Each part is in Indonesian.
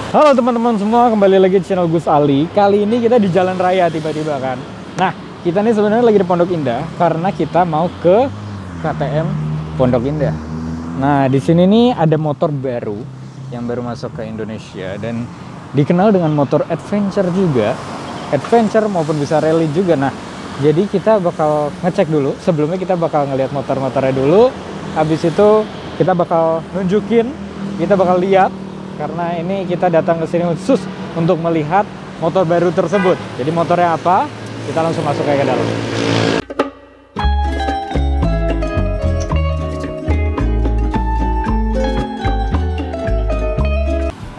Halo teman-teman semua, kembali lagi di channel Gus Ali. Kali ini kita di jalan raya tiba-tiba kan. Nah, kita nih sebenarnya lagi di Pondok Indah karena kita mau ke KTM Pondok Indah. Nah, di sini nih ada motor baru yang baru masuk ke Indonesia dan dikenal dengan motor adventure juga. Adventure maupun bisa rally juga. Nah, jadi kita bakal ngecek dulu. Sebelumnya kita bakal ngeliat motor-motornya dulu. Habis itu kita bakal nunjukin, kita bakal lihat. Karena ini kita datang ke sini khusus untuk melihat motor baru tersebut. Jadi motornya apa? Kita langsung masuk ke dalam.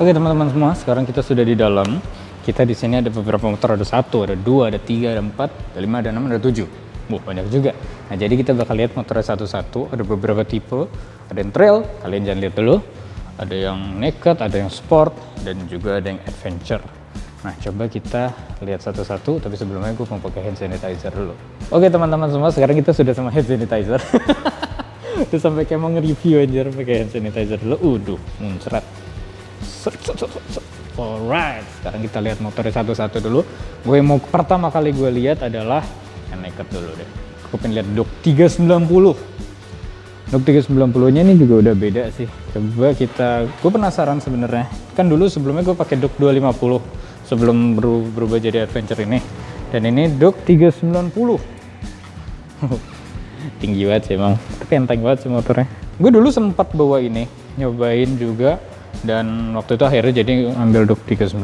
Oke teman-teman semua, sekarang kita sudah di dalam. Kita di sini ada beberapa motor, ada 1, ada 2, ada 3, ada 4, ada 5, ada 6, ada 7. Banyak juga. Nah, jadi kita bakal lihat motornya satu-satu. Ada beberapa tipe, ada yang trail, kalian jangan lihat dulu. Ada yang naked, ada yang sport, dan juga ada yang adventure. Nah, coba kita lihat satu-satu, tapi sebelumnya gue mau pakai hand sanitizer dulu. Oke teman-teman semua, sekarang kita sudah sama hand sanitizer. Terus sampai kayak mau nge-review anjir pakai hand sanitizer dulu. Muncrat. Alright, sekarang kita lihat motornya satu-satu dulu. Pertama kali gue lihat adalah yang naked dulu deh. Gue pengen lihat Dok 390. Dok 390 nya ini juga udah beda sih. Coba gue penasaran sebenarnya. Kan dulu sebelumnya gue pakai Dok 250 sebelum berubah jadi adventure ini. Dan ini Dok 390. Tinggi banget sih emang. Tapi enteng banget sih motornya. Gue dulu sempat bawa ini, nyobain juga. Dan waktu itu akhirnya jadi ambil Dok 250.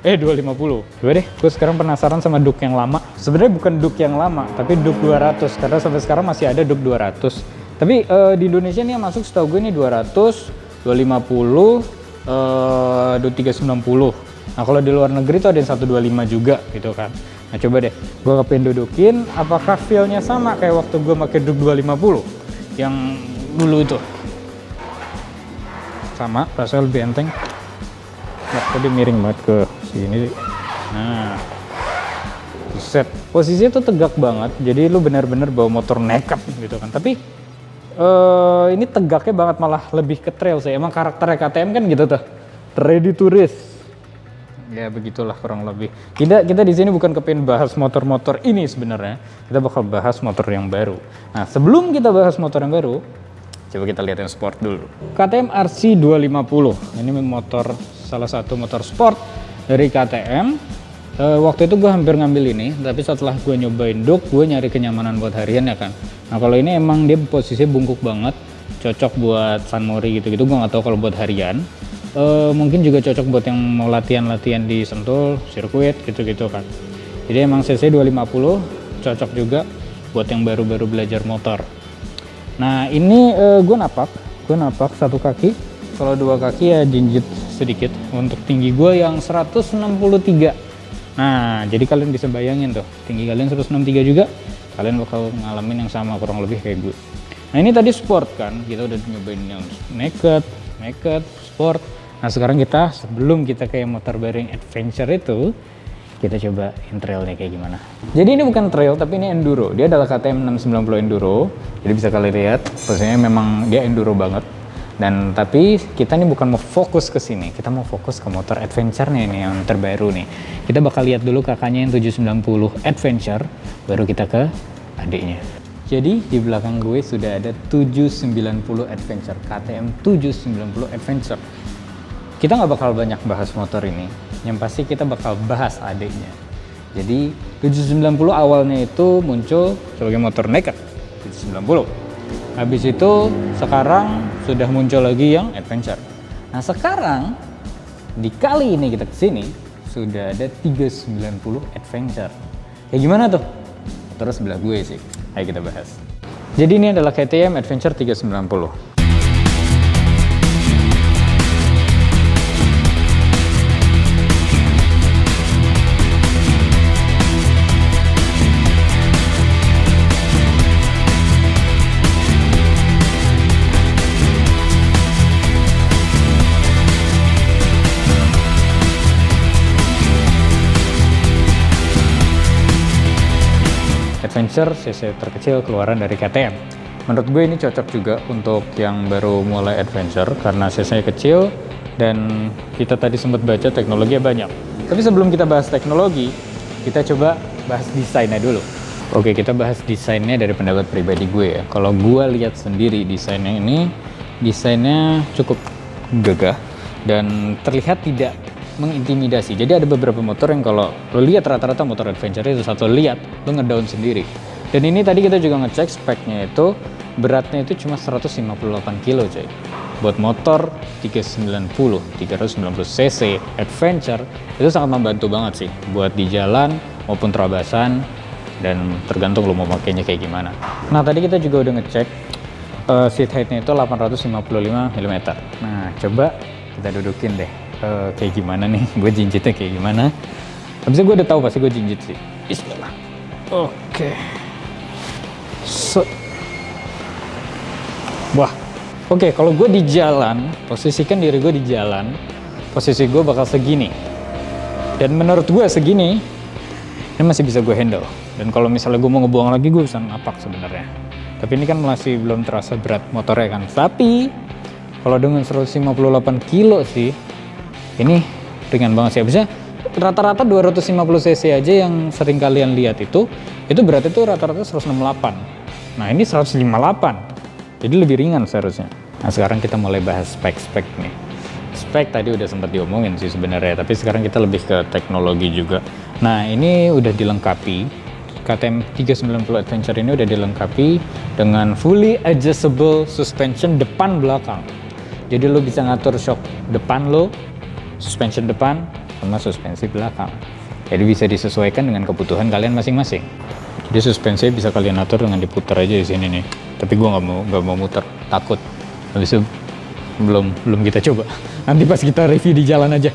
Coba deh, gue sekarang penasaran sama Dok yang lama. Sebenarnya bukan Dok yang lama, tapi Dok 200. Karena sampai sekarang masih ada Dok 200. Tapi di Indonesia nih yang masuk setahu gue ini 200, 250, Dok 390. Nah kalau di luar negeri tuh ada yang 125 juga gitu kan. Nah coba deh, gue kepengen dudukin apakah feel-nya sama kayak waktu gue pakai Dok 250 yang dulu itu. Sama, rasanya lebih enteng. Ya, tadi miring banget ke sini. Nah, set posisinya tuh tegak banget. Jadi lu benar-benar bawa motor naked gitu kan. Tapi ini tegaknya banget, malah lebih ke trail sih. Emang karakternya KTM kan gitu tuh, ready to race. Ya begitulah kurang lebih. Kita di sini bukan kepengen bahas motor-motor ini sebenarnya. Kita bakal bahas motor yang baru. Nah sebelum kita bahas motor yang baru, coba kita lihat yang sport dulu. KTM RC 250. Ini motor, salah satu motor sport dari KTM. Waktu itu gue hampir ngambil ini, tapi setelah gue nyobain Dok, gue nyari kenyamanan buat harian ya kan. Nah kalau ini emang dia posisinya bungkuk banget, cocok buat San Mori gitu-gitu. Gue nggak tahu kalau buat harian. Mungkin juga cocok buat yang mau latihan-latihan di Sentul, sirkuit gitu-gitu kan. Jadi emang CC 250 cocok juga buat yang baru-baru belajar motor. Nah ini gue napak satu kaki. Kalau dua kaki ya jinjit sedikit. Untuk tinggi gue yang 163. Nah, jadi kalian bisa bayangin tuh, tinggi kalian 163 juga, kalian bakal ngalamin yang sama kurang lebih kayak gue. Nah, ini tadi sport kan, kita udah nyobain yang naked, sport. Nah, sekarang sebelum kita kayak motor baru yang adventure itu, kita coba trailnya kayak gimana. Jadi ini bukan trail, tapi ini enduro. Dia adalah KTM 690 Enduro. Jadi bisa kalian lihat, posisinya memang dia enduro banget. Dan tapi kita nih bukan mau fokus ke sini, kita mau fokus ke motor adventure-nya ini yang terbaru nih. Kita bakal lihat dulu kakaknya yang 790 Adventure, baru kita ke adiknya. Jadi di belakang gue sudah ada 790 Adventure, KTM 790 Adventure. Kita nggak bakal banyak bahas motor ini, yang pasti kita bakal bahas adiknya. Jadi 790 awalnya itu muncul sebagai motor naked, 790. Habis itu sekarang sudah muncul lagi yang adventure. Nah sekarang di kali ini kita kesini sudah ada 390 adventure. Kayak gimana tuh? Terus sebelah gue sih. Ayo kita bahas. Jadi ini adalah KTM Adventure 390. Adventure CC terkecil keluaran dari KTM. Menurut gue ini cocok juga untuk yang baru mulai adventure karena CC kecil, Dan kita tadi sempat baca teknologi banyak. Tapi sebelum kita bahas teknologi, kita coba bahas desainnya dulu. Oke, kita bahas desainnya dari pendapat pribadi gue ya. Kalau gue lihat sendiri desainnya cukup gagah dan terlihat tidak mengintimidasi. Jadi ada beberapa motor yang kalau lo lihat rata-rata motor adventure itu satu lihat lo ngedown sendiri. Dan ini tadi kita juga ngecek speknya itu beratnya itu cuma 158 kilo coy. Buat motor 390 cc adventure itu sangat membantu banget sih buat di jalan maupun terabasan, dan tergantung lo mau makainya kayak gimana. Nah tadi kita juga udah ngecek seat height-nya itu 855 mm. Nah coba kita dudukin deh kayak gimana nih, gue jinjitnya kayak gimana. Habisnya gue udah tahu pasti gue jinjit sih. Bismillah. Oke. Wah. Oke, kalau gue di jalan, posisikan diri gue di jalan, posisi gue bakal segini. Dan menurut gue segini, ini masih bisa gue handle. Dan kalau misalnya gue mau ngebuang lagi, gue bisa napak sebenarnya. Tapi ini kan masih belum terasa berat motornya kan. Tapi kalau dengan 158 kilo sih, ini ringan banget sih. Habisnya rata-rata 250 cc aja yang sering kalian lihat itu beratnya tuh rata-rata 168. Nah ini 158. Jadi lebih ringan seharusnya. Nah sekarang kita mulai bahas spek-spek nih. Spek tadi udah sempat diomongin sih sebenarnya, tapi sekarang kita lebih ke teknologi juga. Nah ini udah dilengkapi, KTM 390 Adventure ini udah dilengkapi dengan fully adjustable suspension depan belakang. Jadi lo bisa ngatur shock depan lo, suspension depan, sama suspensi belakang. Jadi bisa disesuaikan dengan kebutuhan kalian masing-masing. Jadi suspensi bisa kalian atur dengan diputar aja di sini nih. Tapi gue nggak mau muter, takut. Habis itu belum kita coba. Nanti pas kita review di jalan aja.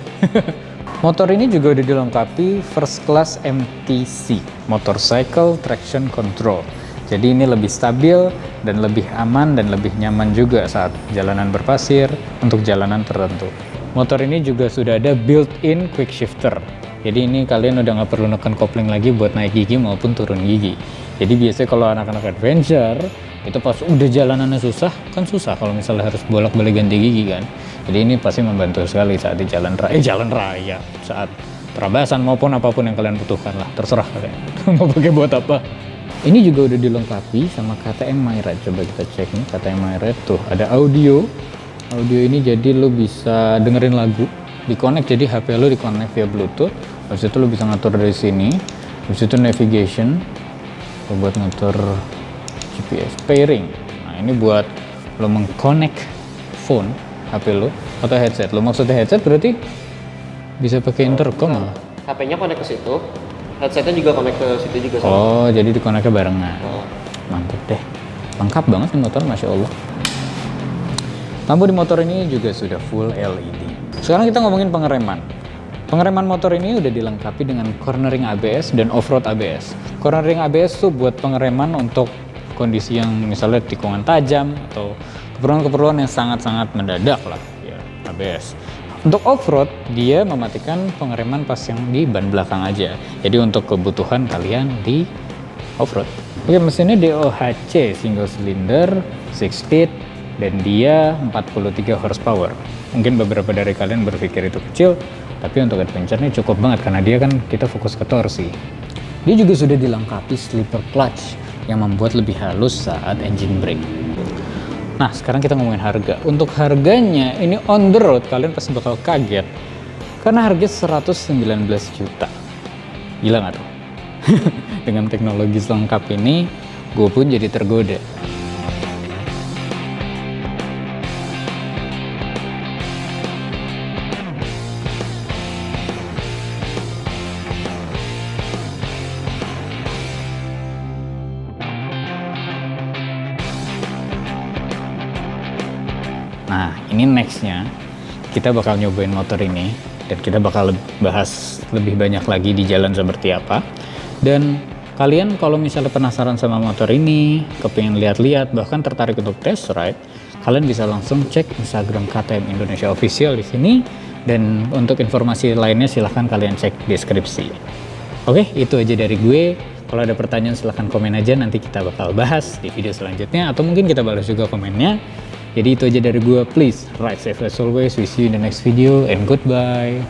Motor ini juga udah dilengkapi first class MTC, Motorcycle Traction Control. Jadi ini lebih stabil dan lebih aman dan lebih nyaman juga saat jalanan berpasir untuk jalanan tertentu. Motor ini juga sudah ada built-in quick shifter. Jadi ini kalian udah nggak perlu neken kopling lagi buat naik gigi maupun turun gigi. Jadi biasanya kalau anak-anak adventure itu pas udah jalanannya susah, kan susah kalau misalnya harus bolak-balik ganti gigi kan. Jadi ini pasti membantu sekali saat di jalan raya, saat terabasan maupun apapun yang kalian butuhkan lah, terserah kalian mau pakai buat apa. Ini juga udah dilengkapi sama KTM MyRide. Coba kita cek nih KTM MyRide tuh ada audio ini, jadi lo bisa dengerin lagu, di-connect, jadi HP lo di-connect via Bluetooth. Habis itu lo bisa ngatur dari sini. Habis itu navigation buat ngatur GPS, pairing. Nah ini buat lo mengconnect phone HP lo atau headset lo. Maksudnya headset berarti bisa pakai intercom. Nah, HP-nya connect ke situ, headsetnya juga connect ke situ juga sama. Oh jadi di-connect barengan. Mantap deh, lengkap banget nih motor, masya Allah. Lampu di motor ini juga sudah full LED. Sekarang kita ngomongin pengereman. Pengereman motor ini udah dilengkapi dengan cornering ABS dan off-road ABS. Cornering ABS tuh buat pengereman untuk kondisi yang misalnya tikungan tajam atau keperluan-keperluan yang sangat-sangat mendadak lah, ya ABS. Untuk off-road, dia mematikan pengereman pas yang di ban belakang aja. Jadi untuk kebutuhan kalian di off-road. Oke, mesinnya DOHC single cylinder 6 speed dan dia 43 horsepower. Mungkin beberapa dari kalian berpikir itu kecil, tapi untuk adventure-nya cukup banget karena dia kan kita fokus ke torsi. Dia juga sudah dilengkapi slipper clutch yang membuat lebih halus saat engine brake. Nah, sekarang kita ngomongin harga. Untuk harganya, ini on the road kalian pasti bakal kaget karena harga 119 juta. Gila nggak tuh? Dengan teknologi selengkap ini, gue pun jadi tergoda. Nah, ini nextnya kita bakal nyobain motor ini dan kita bakal bahas lebih banyak lagi di jalan seperti apa. Dan kalian kalau misalnya penasaran sama motor ini, kepingin lihat-lihat, bahkan tertarik untuk test ride, kalian bisa langsung cek Instagram KTM Indonesia Official di sini. Dan untuk informasi lainnya silahkan kalian cek deskripsi. Oke, itu aja dari gue. Kalau ada pertanyaan silahkan komen aja, nanti kita bakal bahas di video selanjutnya. Atau mungkin kita balas juga komennya. Jadi itu aja dari gue. Please ride safe as always. We see you in the next video and goodbye.